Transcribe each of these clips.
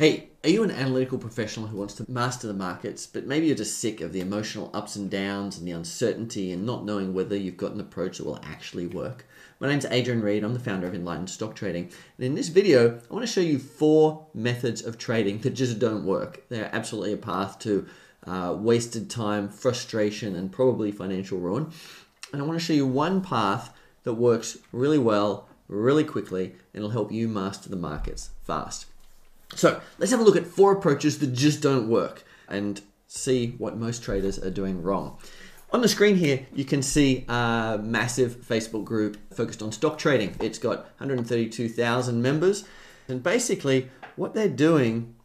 Hey, are you an analytical professional who wants to master the markets, but maybe you're just sick of the emotional ups and downs and the uncertainty and not knowing whether you've got an approach that will actually work? My name's Adrian Reid. I'm the founder of Enlightened Stock Trading. And in this video, I want to show you 4 methods of trading that just don't work. They're absolutely a path to wasted time, frustration, and probably financial ruin. And I want to show you one path that works really well, really quickly, and it'll help you master the markets fast. So let's have a look at 4 approaches that just don't work and see what most traders are doing wrong. On the screen here, you can see a massive Facebook group focused on stock trading. It's got 132,000 members. And basically what they're doing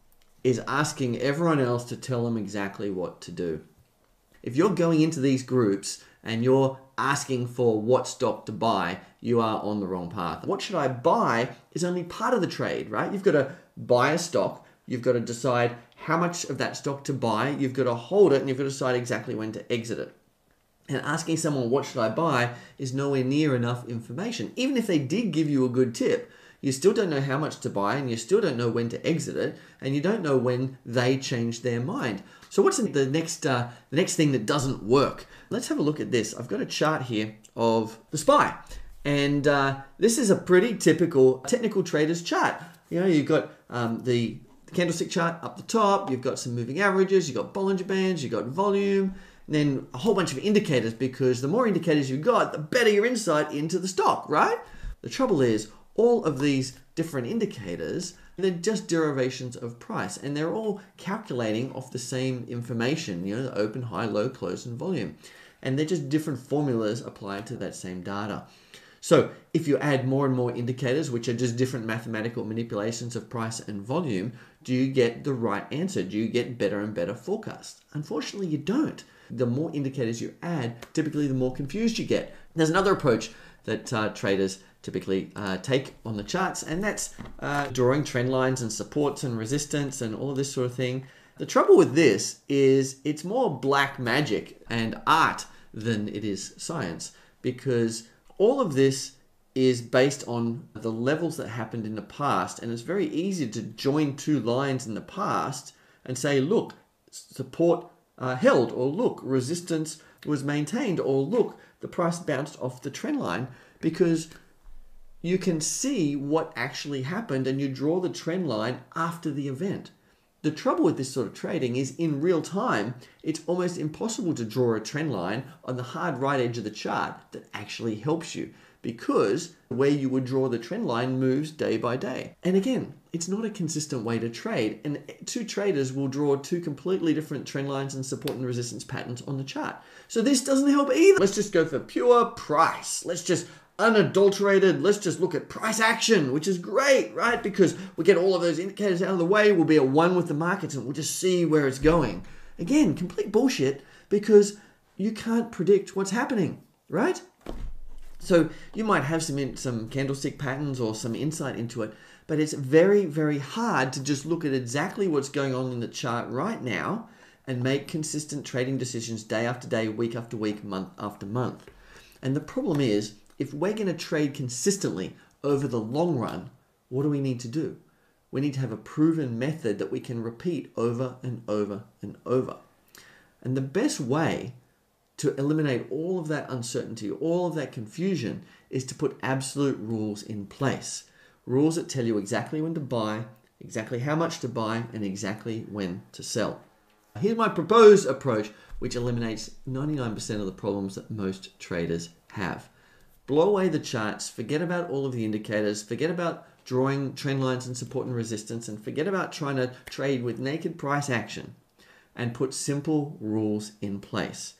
is asking everyone else to tell them exactly what to do. If you're going into these groups and you're asking for what stock to buy, you are on the wrong path. What should I buy is only part of the trade, right? You've got to buy a stock, you've got to decide how much of that stock to buy, you've got to hold it, and you've got to decide exactly when to exit it. And asking someone, what should I buy, is nowhere near enough information. Even if they did give you a good tip, you still don't know how much to buy, and you still don't know when to exit it, and you don't know when they change their mind. So what's the next thing that doesn't work? Let's have a look at this. I've got a chart here of the SPY, and this is a pretty typical technical trader's chart. You know, you've got the candlestick chart up the top, you've got some moving averages, you've got Bollinger Bands, you've got volume, and then a whole bunch of indicators, because the more indicators you've got, the better your insight into the stock, right? The trouble is, all of these different indicators, they're just derivations of price, and they're all calculating off the same information, you know, the open, high, low, close, and volume. And they're just different formulas applied to that same data. So if you add more and more indicators, which are just different mathematical manipulations of price and volume, do you get the right answer? Do you get better and better forecasts? Unfortunately, you don't. The more indicators you add, typically the more confused you get. There's another approach that traders typically take on the charts, and that's drawing trend lines and supports and resistance and all of this sort of thing. The trouble with this is it's more black magic and art than it is science, because all of this is based on the levels that happened in the past, and it's very easy to join 2 lines in the past and say, look, support held, or look, resistance was maintained, or look, the price bounced off the trend line, because you can see what actually happened and you draw the trend line after the event. The trouble with this sort of trading is in real time, it's almost impossible to draw a trend line on the hard right edge of the chart that actually helps you, because where you would draw the trend line moves day by day. And again, it's not a consistent way to trade, and 2 traders will draw 2 completely different trend lines and support and resistance patterns on the chart. So this doesn't help either. Let's just go for pure price. Let's just unadulterated, let's just look at price action, which is great, right? Because we get all of those indicators out of the way, we'll be at one with the markets and we'll just see where it's going. Again, complete bullshit, because you can't predict what's happening, right? So you might have some candlestick patterns or some insight into it, but it's very, very hard to just look at exactly what's going on in the chart right now and make consistent trading decisions day after day, week after week, month after month. And the problem is, if we're going to trade consistently over the long run, what do we need to do? We need to have a proven method that we can repeat over and over and over. And the best way to eliminate all of that uncertainty, all of that confusion, is to put absolute rules in place. Rules that tell you exactly when to buy, exactly how much to buy, and exactly when to sell. Here's my proposed approach, which eliminates 99% of the problems that most traders have. Blow away the charts, forget about all of the indicators, forget about drawing trend lines and support and resistance, and forget about trying to trade with naked price action, and put simple rules in place.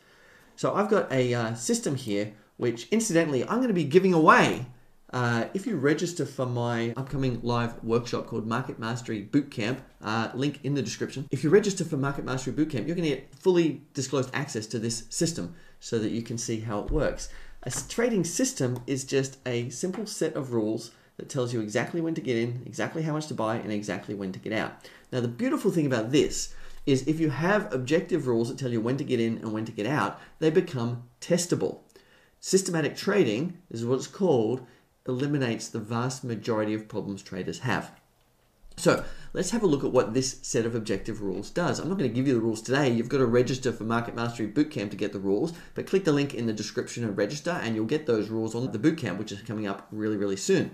So I've got a system here, which incidentally, I'm going to be giving away if you register for my upcoming live workshop called Market Mastery Bootcamp, link in the description. If you register for Market Mastery Bootcamp, you're going to get fully disclosed access to this system so that you can see how it works. A trading system is just a simple set of rules that tells you exactly when to get in, exactly how much to buy, and exactly when to get out. Now, the beautiful thing about this is if you have objective rules that tell you when to get in and when to get out, they become testable. Systematic trading is what it's called, eliminates the vast majority of problems traders have. So let's have a look at what this set of objective rules does. I'm not going to give you the rules today. You've got to register for Market Mastery Bootcamp to get the rules, but click the link in the description and register, and you'll get those rules on the Bootcamp, which is coming up really, really soon.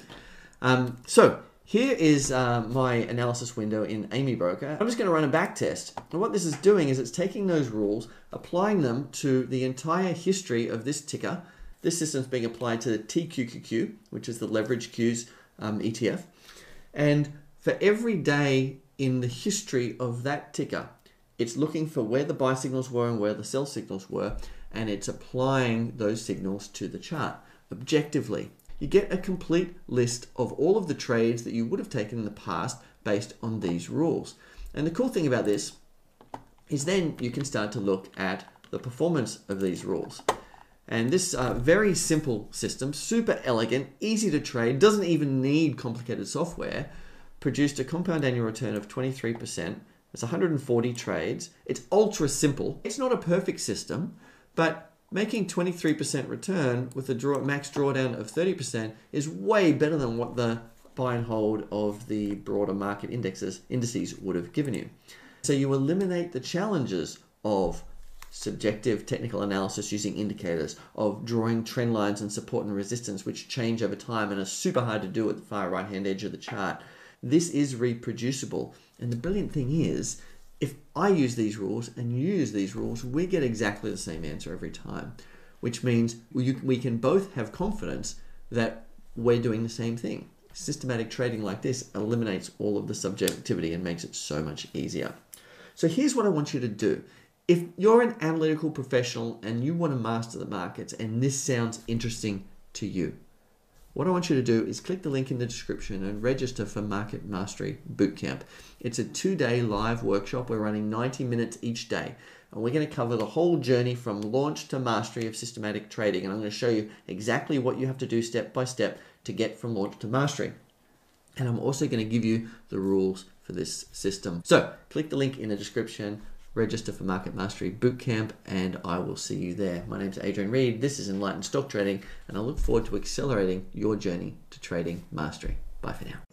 So here is my analysis window in Amy Broker. I'm just going to run a back test. And what this is doing is it's taking those rules, applying them to the entire history of this ticker. This system is being applied to the TQQQ, which is the leverage Qs ETF. And for every day in the history of that ticker, it's looking for where the buy signals were and where the sell signals were, and it's applying those signals to the chart objectively. You get a complete list of all of the trades that you would have taken in the past based on these rules. And the cool thing about this is then you can start to look at the performance of these rules. And this very simple system, super elegant, easy to trade, doesn't even need complicated software, produced a compound annual return of 23%. It's 140 trades. It's ultra simple. It's not a perfect system, but making 23% return with a max drawdown of 30% is way better than what the buy and hold of the broader market indices would have given you. So you eliminate the challenges of subjective technical analysis using indicators, of drawing trend lines and support and resistance, which change over time and are super hard to do at the far right hand edge of the chart. This is reproducible. And the brilliant thing is, if I use these rules and you use these rules, we get exactly the same answer every time, which means we can both have confidence that we're doing the same thing. Systematic trading like this eliminates all of the subjectivity and makes it so much easier. So here's what I want you to do. If you're an analytical professional and you want to master the markets and this sounds interesting to you, what I want you to do is click the link in the description and register for Market Mastery Bootcamp. It's a 2-day live workshop. We're running 90 minutes each day. And we're going to cover the whole journey from launch to mastery of systematic trading. And I'm going to show you exactly what you have to do step by step to get from launch to mastery. And I'm also going to give you the rules for this system. So click the link in the description, register for Market Mastery Bootcamp, and I will see you there. My name's Adrian Reid. This is Enlightened Stock Trading, and I look forward to accelerating your journey to trading mastery. Bye for now.